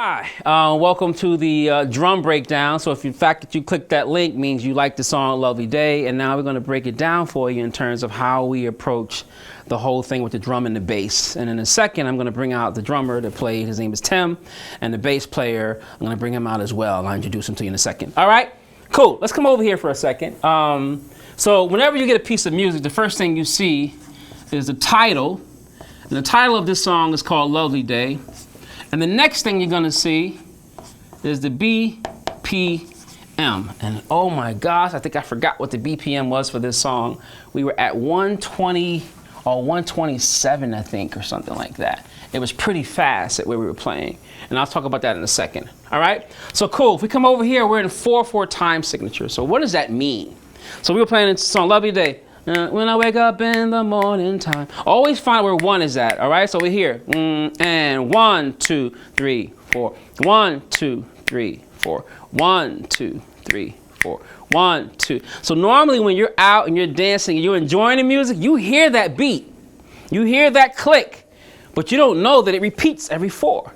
Hi, welcome to the drum breakdown. So if in fact that you clicked that link means you like the song Lovely Day, and now we're going to break it down for you in terms of how we approach the whole thing with the drum and the bass. And in a second, I'm going to bring out the drummer that played, his name is Tim, and the bass player, I'm going to bring him out as well. I'll introduce him to you in a second. All right, cool. Let's come over here for a second. So whenever you get a piece of music, the first thing you see is the title. And the title of this song is called Lovely Day. And the next thing you're gonna see is the BPM. And oh my gosh, I think I forgot what the BPM was for this song. We were at 120 or 127, I think, or something like that. It was pretty fast at where we were playing. And I'll talk about that in a second, all right? So cool, if we come over here, we're in 4/4 time signature. So what does that mean? So we were playing this song, Lovely Day. When I wake up in the morning time. Always find where one is at, all right? So we're here. And 1, 2, 3, 4. 1, 2, 3, 4. 1, 2, 3, 4. 1, 2. So normally when you're out and you're dancing and you're enjoying the music, you hear that beat. You hear that click. But you don't know that it repeats every 4.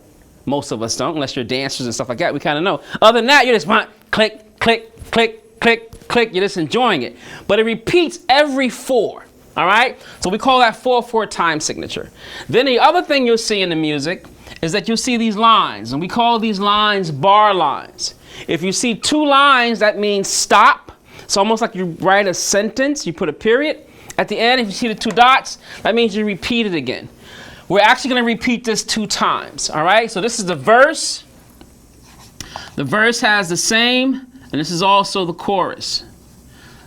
Most of us don't, unless you're dancers and stuff like that. We kind of know. Other than that, you just want click, click, click, click, click, you're just enjoying it. But it repeats every 4, all right? So we call that 4/4 time signature. Then the other thing you'll see in the music is that you'll see these lines, and we call these lines bar lines. If you see 2 lines, that means stop. It's almost like you write a sentence, you put a period. At the end, if you see the 2 dots, that means you repeat it again. We're actually gonna repeat this 2 times, all right? So this is the verse. The verse has the same, and this is also the chorus.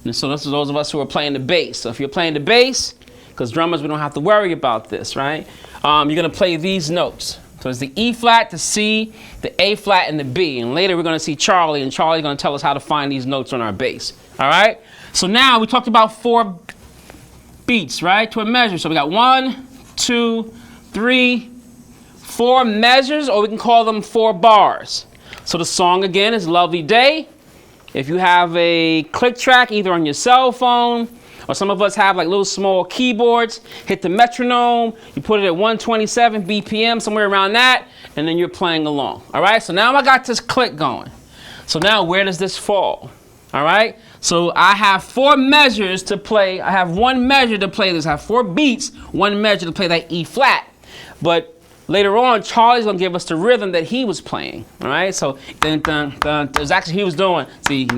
And so this is those of us who are playing the bass. So if you're playing the bass, because drummers, we don't have to worry about this, right? You're gonna play these notes. So it's the E flat, the C, the A flat, and the B. And later we're gonna see Charlie, and Charlie's gonna tell us how to find these notes on our bass, all right? So now we talked about 4 beats, right, to a measure. So we got 1, 2, 3, 4 measures, or we can call them 4 bars. So the song again is Lovely Day. If you have a click track either on your cell phone, or some of us have like little small keyboards, hit the metronome, you put it at 127 BPM, somewhere around that, and then you're playing along. All right, so now I got this click going. So now where does this fall? All right, so I have 4 measures to play. I have 1 measure to play this. I have 4 beats, 1 measure to play that E flat. But later on, Charlie's gonna give us the rhythm that he was playing, all right? So, there's actually he was doing C,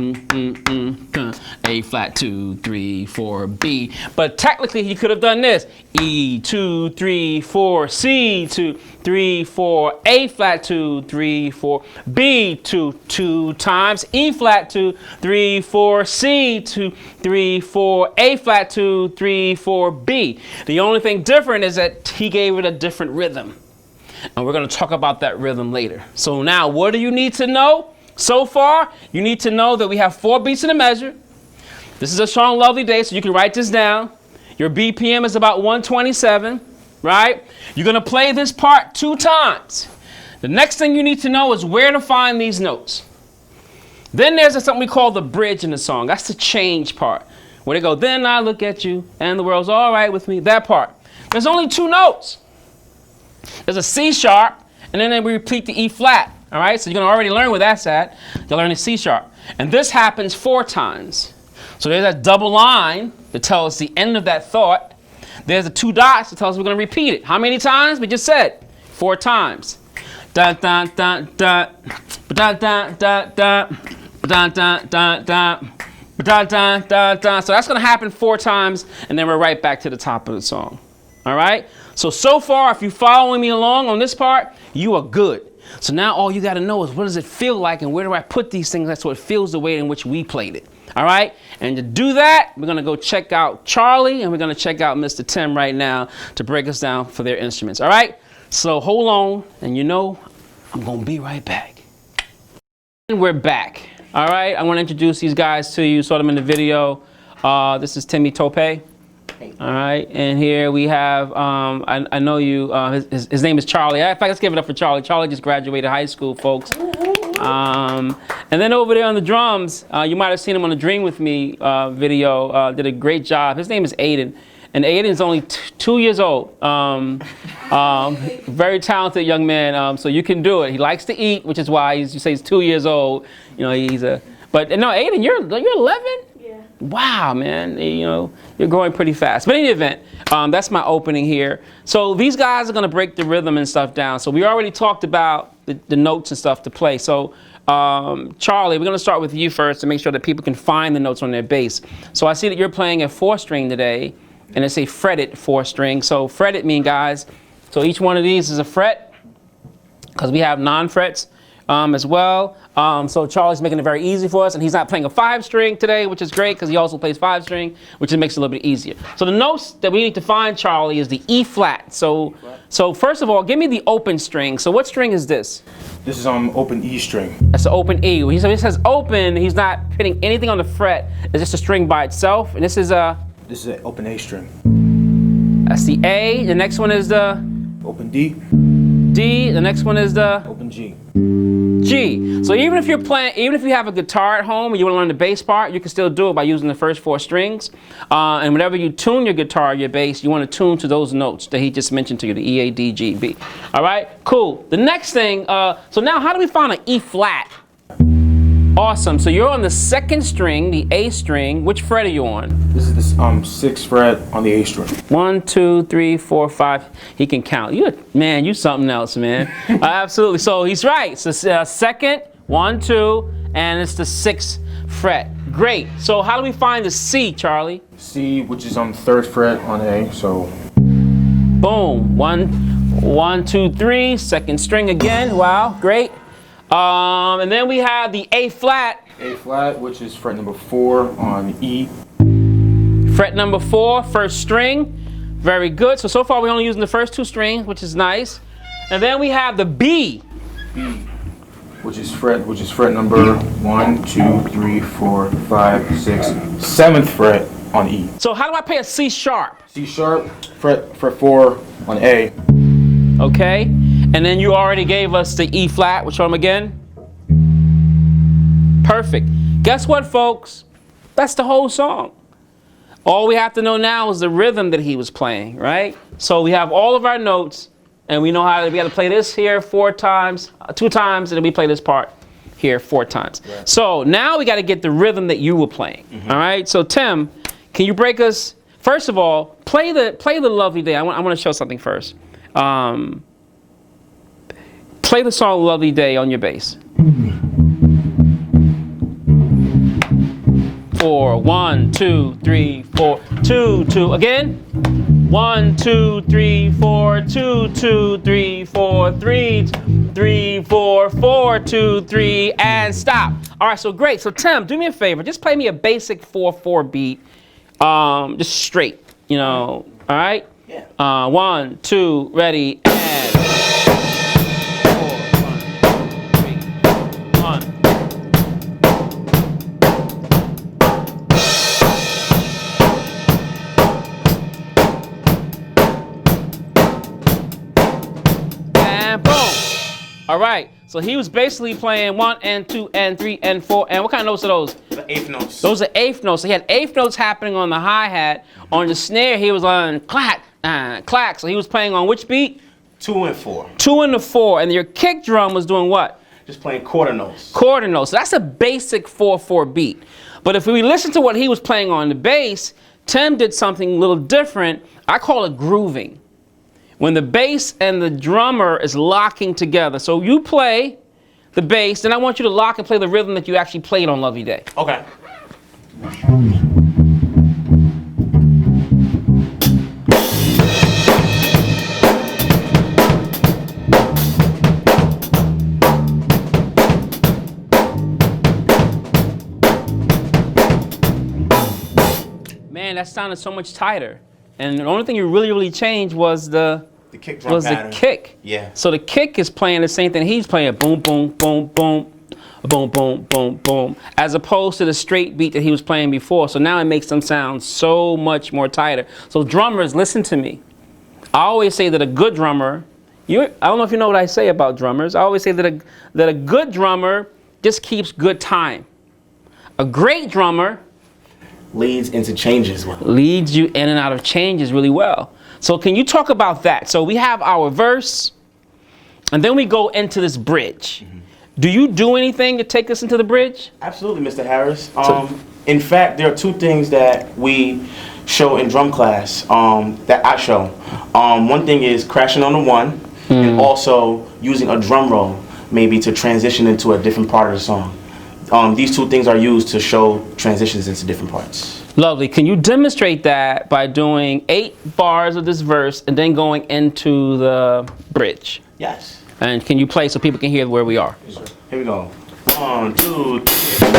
A flat, 2, 3, 4, B. But technically, he could have done this: E, 2, 3, 4, C, 2, 3, 4, A flat, 2, 3, 4, B, 2 times, E flat, 2, 3, 4, C, 2, 3, 4, A flat, 2, 3, 4, B. The only thing different is that he gave it a different rhythm. And we're going to talk about that rhythm later. So now, what do you need to know so far? You need to know that we have 4 beats in a measure. This is a song Lovely Day, so you can write this down. Your BPM is about 127, right? You're going to play this part 2 times. The next thing you need to know is where to find these notes. Then there's something we call the bridge in the song. That's the change part. Where they go, then I look at you, and the world's all right with me. That part. There's only 2 notes. There's a C sharp, and then we repeat the E flat, all right? So you're gonna already learn where that's at. You'll learn the C sharp. And this happens 4 times. So there's that double line that tells us the end of that thought. There's the 2 dots that tells us we're gonna repeat it. How many times? We just said 4 times. Dun dun dun dun, dun dun dun dun, dun dun dun dun, dun dun dun dun. So that's gonna happen 4 times, and then we're right back to the top of the song. All right? So far, if you're following me along on this part, you are good. So now all you got to know is what does it feel like and where do I put these things so it feels the way in which we played it. All right? And to do that, we're going to go check out Charlie and we're going to check out Mr. Tim right now to break us down for their instruments. All right? So hold on, and you know, I'm going to be right back. And we're back. All right? I want to introduce these guys to you. You saw them in the video. This is Timmy Tope. All right, and here we have, I know you, his name is Charlie. In fact, let's give it up for Charlie. Charlie just graduated high school, folks. And then over there on the drums, you might have seen him on the Dream With Me video, did a great job. His name is Aiden. And Aiden's only 2 years old. Very talented young man. So you can do it. He likes to eat, which is why you say he's 2 years old. You know, but no, Aiden, you're 11? Yeah. Wow, man. You know, you're growing pretty fast. But in any event, that's my opening here. So these guys are going to break the rhythm and stuff down. So we already talked about the notes and stuff to play. So Charlie, we're going to start with you first to make sure that people can find the notes on their bass. So I see that you're playing a 4-string today, and it's a fretted 4-string. So fretted mean, guys, so each one of these is a fret, because we have non-frets as well. So Charlie's making it very easy for us, and he's not playing a 5-string today, which is great, because he also plays 5-string, which makes it a little bit easier. So the notes that we need to find, Charlie, is the E flat. So first of all, give me the open string. So what string is this? This is open E string. That's the open E. When he says open, he's not hitting anything on the fret. It's just a string by itself. And this is an open A string. That's the A. The next one is the open D. D. The next one is the open G. G. So even if you have a guitar at home and you want to learn the bass part, you can still do it by using the first 4 strings. And whenever you tune your guitar, your bass, you want to tune to those notes that he just mentioned to you, the E, A, D, G, B. All right, cool. The next thing, so now how do we find an E flat? Awesome. So you're on the 2nd string, the A string. Which fret are you on? This is the 6th fret on the A string. 1, 2, 3, 4, 5. He can count. You something else, man. Absolutely. So he's right. So 2nd, 1, 2, and it's the 6th fret. Great. So how do we find the C, Charlie? C, which is on the 3rd fret on A. So boom. 1, 2, 3. 2nd string again. Wow. Great. And then we have the A flat. A flat, which is fret number 4 on E. Fret number 4, 1st string. Very good. So far we're only using the first 2 strings, which is nice. And then we have the B. B, which is fret number 1, 2, 3, 4, 5, 6, 7th fret on E. So how do I play a C sharp? C sharp, fret 4 on A. Okay. And then you already gave us the E flat. We'll show them again. Perfect. Guess what, folks? That's the whole song. All we have to know now is the rhythm that he was playing, right? So we have all of our notes, and we know we got to play this here 4 times, 2 times, and then we play this part here 4 times. Right. So now we got to get the rhythm that you were playing. All right. So Tim, can you break us? First of all, play the Lovely Day. I want to show something first. Play the song Lovely Day on your bass. 4, 1, 2, 3, 4, 2, 2. Again. 1, 2, 3, 4, 2, 2, 3, 4, 3, 3, 4, 4, 2, 3, and stop. All right, so great. So Tim, do me a favor. Just play me a basic 4/4 beat, just straight. You know. All right. Yeah. 1, 2, ready, and. All right, so he was basically playing 1 and 2 and 3 and 4, and what kind of notes are those? The 8th notes. Those are 8th notes. So he had 8th notes happening on the hi-hat. On the snare, he was on clack, clack. So he was playing on which beat? 2 and 4. 2 and the 4, and your kick drum was doing what? Just playing quarter notes. Quarter notes. So that's a basic 4/4 beat. But if we listen to what he was playing on the bass, Tim did something a little different. I call it grooving. When the bass and the drummer is locking together. So you play the bass, then I want you to lock and play the rhythm that you actually played on Lovely Day. Okay. Man, that sounded so much tighter. And the only thing you really changed was the kick drum pattern. The kick. Yeah. So the kick is playing the same thing he's playing, boom, boom, boom, boom, boom, boom, boom, boom, as opposed to the straight beat that he was playing before. So now it makes them sound so much more tighter. So drummers, listen to me. I always say that a good drummer, I don't know if you know what I say about drummers. I always say that a good drummer just keeps good time. A great drummer leads into changes. Leads you in and out of changes really well. So can you talk about that? So we have our verse, and then we go into this bridge. Do you do anything to take us into the bridge? Absolutely, Mr. Harris. In fact, there are two things that we show in drum class that I show. One thing is crashing on the one, and also using a drum roll, maybe to transition into a different part of the song. These two things are used to show transitions into different parts. Lovely. Can you demonstrate that by doing 8 bars of this verse and then going into the bridge? Yes. And can you play so people can hear where we are? Yes, sir. Here we go. 1, 2, 3.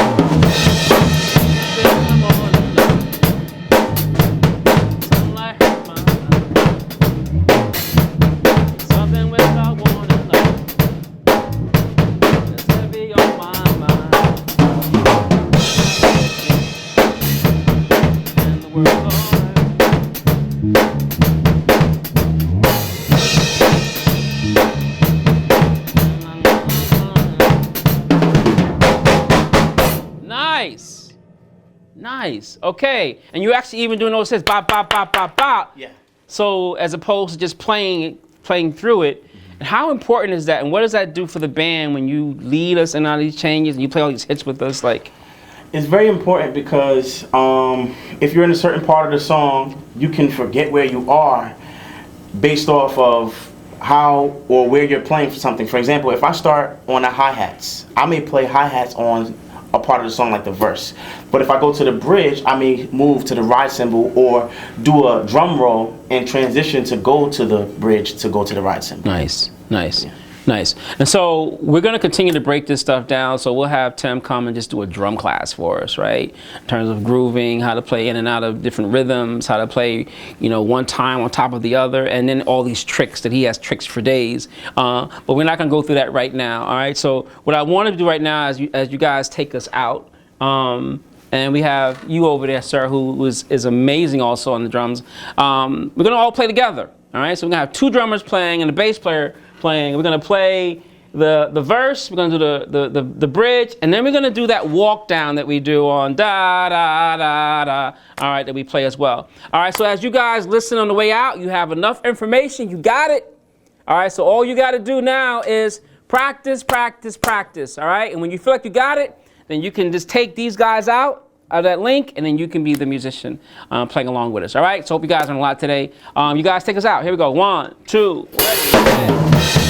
Nice. Nice. Okay. And you actually even doing those says bop, bop, bop, bop, bop. Yeah. So as opposed to just playing through it. And how important is that? And what does that do for the band when you lead us in all these changes and you play all these hits with us? Like, it's very important because if you're in a certain part of the song, you can forget where you are based off of how or where you're playing for something. For example, if I start on the hi-hats, I may play hi-hats on a part of the song like the verse. But if I go to the bridge, I may move to the ride cymbal or do a drum roll and transition to go to the bridge to go to the ride cymbal. Nice, nice. Yeah. Nice. And so we're going to continue to break this stuff down. So we'll have Tim come and just do a drum class for us, right? In terms of grooving, how to play in and out of different rhythms, how to play, you know, one time on top of the other, and then all these tricks that he has tricks for days. But we're not going to go through that right now, all right? So what I want to do right now is as you guys take us out, and we have you over there, sir, who is amazing also on the drums. We're going to all play together, all right? So we're going to have 2 drummers playing and a bass player playing. We're going to play the verse, we're going to do the bridge, and then we're going to do that walk down that we do on da da da da, all right, that we play as well. All right, so as you guys listen on the way out, you have enough information, you got it. All right, so all you got to do now is practice, practice, practice, all right? And when you feel like you got it, then you can just take these guys out of that link, and then you can be the musician playing along with us, all right? So hope you guys learned a lot today. You guys take us out. Here we go. 1, 2, ready.